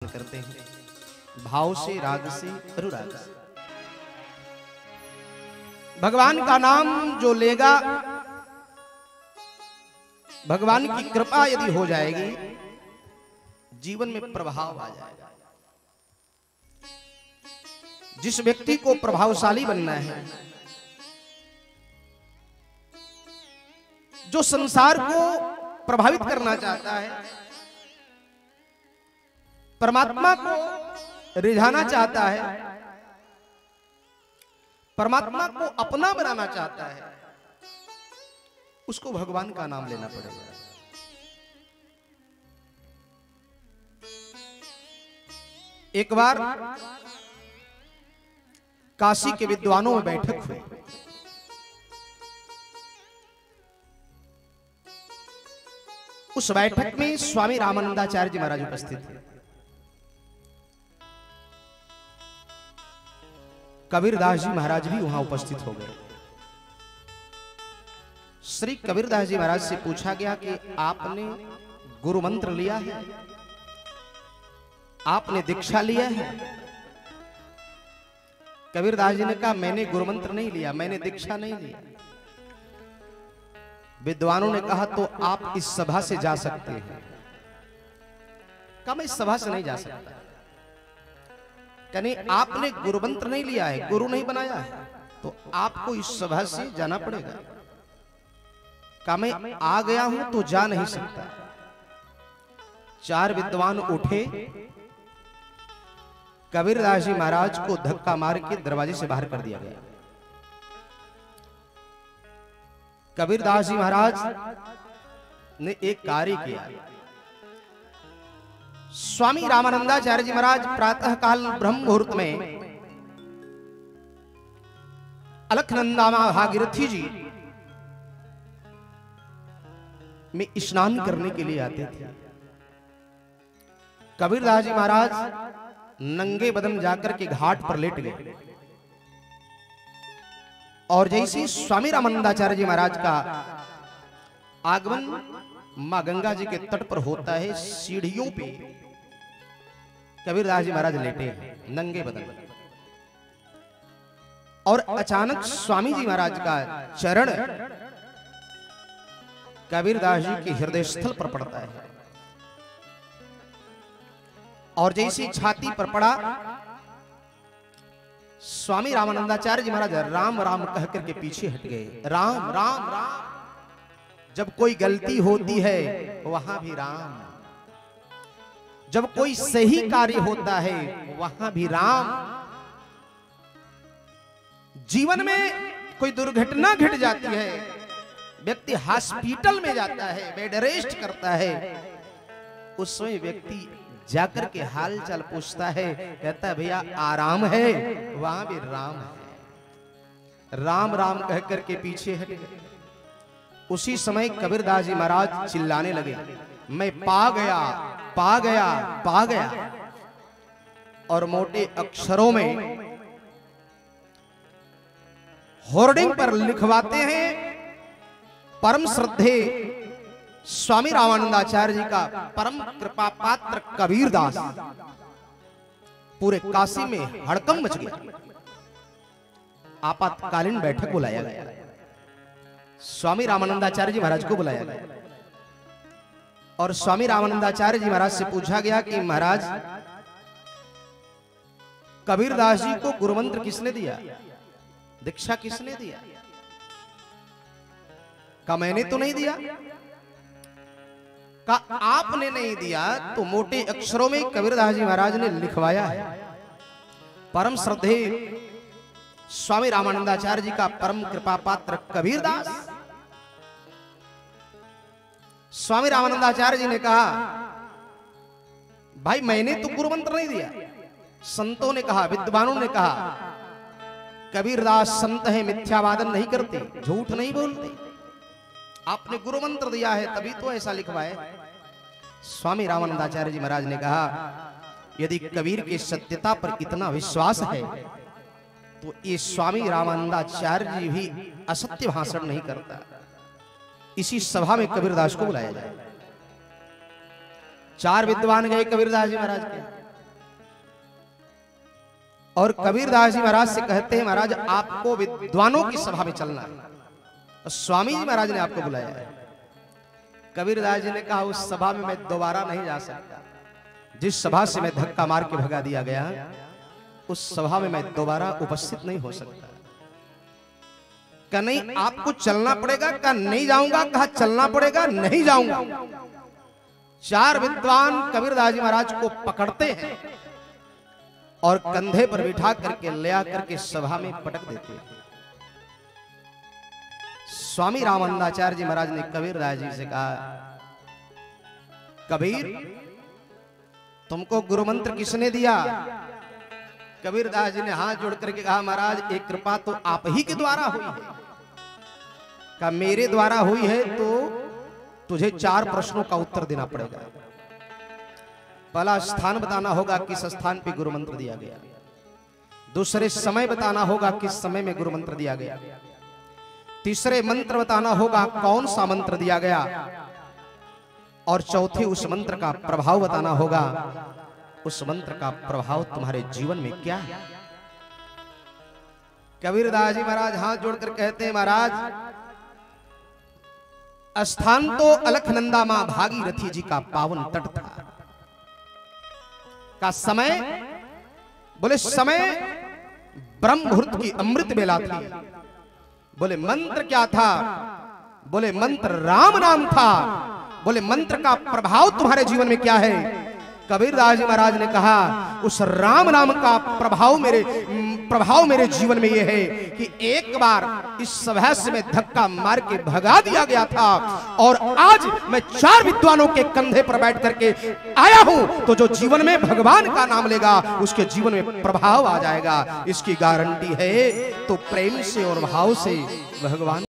करते हैं भाव से, राग से, अनुराग से। भगवान का नाम जो लेगा, भगवान की कृपा यदि हो जाएगी, जीवन में प्रभाव आ जाएगा। जिस व्यक्ति को प्रभावशाली बनना है, जो संसार को प्रभावित करना चाहता है, परमात्मा को रिझाना चाहता है, परमात्मा को अपना बनाना चाहता है, उसको भगवान का नाम लेना पड़ेगा। एक बार काशी के विद्वानों में बैठक हुई। उस बैठक में स्वामी रामानंदाचार्य जी महाराज उपस्थित थे। कबीरदास जी महाराज भी वहां उपस्थित हो गए। श्री कबीरदास जी महाराज से पूछा गया कि आपने गुरु मंत्र लिया है, आपने दीक्षा लिया है? कबीरदास जी ने कहा, मैंने गुरु मंत्र नहीं लिया, मैंने दीक्षा नहीं लिया। विद्वानों ने कहा, तो आप इस सभा से जा सकते हैं। कहा, मैं इस सभा से नहीं जा सकता। यानी आपने गुरु मंत्र नहीं लिया है, गुरु नहीं बनाया है, तो आपको इस सभा से जाना पड़ेगा। कहा, मैं आ गया हूं तो जा नहीं सकता। चार विद्वान उठे, कबीरदास जी महाराज को धक्का मार के दरवाजे से बाहर कर दिया गया। कबीरदास जी महाराज ने एक कार्य किया। स्वामी रामानंदाचार्य जी महाराज प्रातः काल ब्रह्म मुहूर्त में अलखनंदा भागीरथी जी में स्नान करने के लिए आते थे। कबीरदास जी महाराज नंगे बदन जाकर के घाट पर लेट गए, और जैसे स्वामी रामानंदाचार्य जी महाराज का आगमन मां गंगा जी के तट पर होता है, सीढ़ियों पे कबीरदास जी महाराज लेटे हैं नंगे बदन, और अचानक स्वामी जी महाराज का चरण कबीरदास जी के हृदय स्थल पर पड़ता है, और जैसी छाती पर पड़ा, स्वामी रामानंदाचार्य जी महाराज राम राम कह करके पीछे हट गए। राम राम राम। जब कोई गलती होती है वहां भी राम, जब कोई सही कार्य होता है वहां भी राम। जीवन में कोई दुर्घटना घट जाती है, व्यक्ति हॉस्पिटल में जाता है, बेड रेस्ट करता है, उस समय व्यक्ति जाकर के हाल चाल पूछता है, कहता है भैया आराम है? वहां भी राम है। राम राम कह करके पीछे हट गए। उसी समय कबीरदास जी महाराज चिल्लाने लगे, मैं पा गया, पा गया, पा गया। और मोटे अक्षरों में होर्डिंग पर लिखवाते हैं, परम श्रद्धे स्वामी रामानंदाचार्य जी का परम कृपा पात्र कबीरदास। पूरे काशी में हड़कंप मच गया। आपातकालीन बैठक बुलाया गया, स्वामी रामानंदाचार्य जी महाराज को बुलाया गया, और स्वामी रामानंदाचार्य जी महाराज से पूछा गया कि महाराज, कबीरदास जी को गुरु मंत्र किसने दिया, दीक्षा किसने दिया? कहा, मैंने तो नहीं दिया। कहा, आपने नहीं दिया तो मोटे अक्षरों में कबीरदास जी महाराज ने लिखवाया है, परम श्रद्धे स्वामी रामानंदाचार्य जी का परम कृपा पात्र कबीरदास। स्वामी रामानंदाचार्य जी ने कहा, भाई मैंने तो गुरु मंत्र नहीं दिया। संतों ने कहा, विद्वानों ने कहा, कबीरदास संत है, मिथ्यावादन नहीं करते, झूठ नहीं बोलते, आपने गुरु मंत्र दिया है तभी तो ऐसा लिखवाए। स्वामी रामानंदाचार्य जी महाराज ने कहा, यदि कबीर की सत्यता पर इतना विश्वास है तो ये स्वामी रामानंदाचार्य जी भी असत्य भाषण नहीं करता। इसी सभा में कबीरदास को बुलाया जाए। चार विद्वान गए कबीरदास जी महाराज के, और कबीरदास जी महाराज से कहते हैं, महाराज आपको विद्वानों की सभा में चलना है। और स्वामी जी महाराज ने आपको बुलाया है। कबीरदास जी ने कहा, उस सभा में मैं दोबारा नहीं जा सकता। जिस सभा से मैं धक्का मार के भगा दिया गया, उस सभा में मैं दोबारा उपस्थित नहीं हो सकता। कहा नहीं आपको चलना पड़ेगा। कहा नहीं जाऊंगा। कहा चलना पड़ेगा, नहीं जाऊंगा। 4 विद्वान कबीरदास जी महाराज को पकड़ते हैं और कंधे पर बिठा करके ले आकर के सभा में पटक देते हैं। स्वामी रामानंदाचार्य जी महाराज ने कबीरदास जी से कहा, कबीर तुमको गुरु मंत्र किसने दिया? कबीरदास जी ने हाथ जोड़ करके कहा, महाराज एक कृपा तो आप ही के द्वारा हुई है। कहा मेरे द्वारा हुई है तो तुझे 4 प्रश्नों का उत्तर देना पड़ेगा। पहला स्थान बताना होगा, किस स्थान पे गुरु मंत्र दिया गया। दूसरे समय बताना होगा, किस समय में गुरु मंत्र दिया गया। तीसरे मंत्र बताना होगा, कौन सा मंत्र दिया गया। और चौथे उस मंत्र का प्रभाव बताना होगा, उस मंत्र का प्रभाव तुम्हारे जीवन में क्या है। कबीरदास जी महाराज हाथ जोड़कर कहते हैं, महाराज स्थान तो अलखनंदा मां भागीरथी जी का पावन तट था। का समय, बोले समय ब्रह्म मुहूर्त की अमृत बेला थी। बोले मंत्र क्या था? बोले मंत्र राम नाम था। बोले मंत्र का प्रभाव तुम्हारे जीवन में क्या है? कबीरदास जी महाराज ने कहा, उस राम नाम का प्रभाव मेरे जीवन में यह है कि एक बार इस सभा से मैं धक्का मार के भगा दिया गया था और आज मैं 4 विद्वानों के कंधे पर बैठ करके आया हूं, तो जो जीवन में भगवान का नाम लेगा उसके जीवन में प्रभाव आ जाएगा। इसकी गारंटी है। तो प्रेम से और भाव से भगवान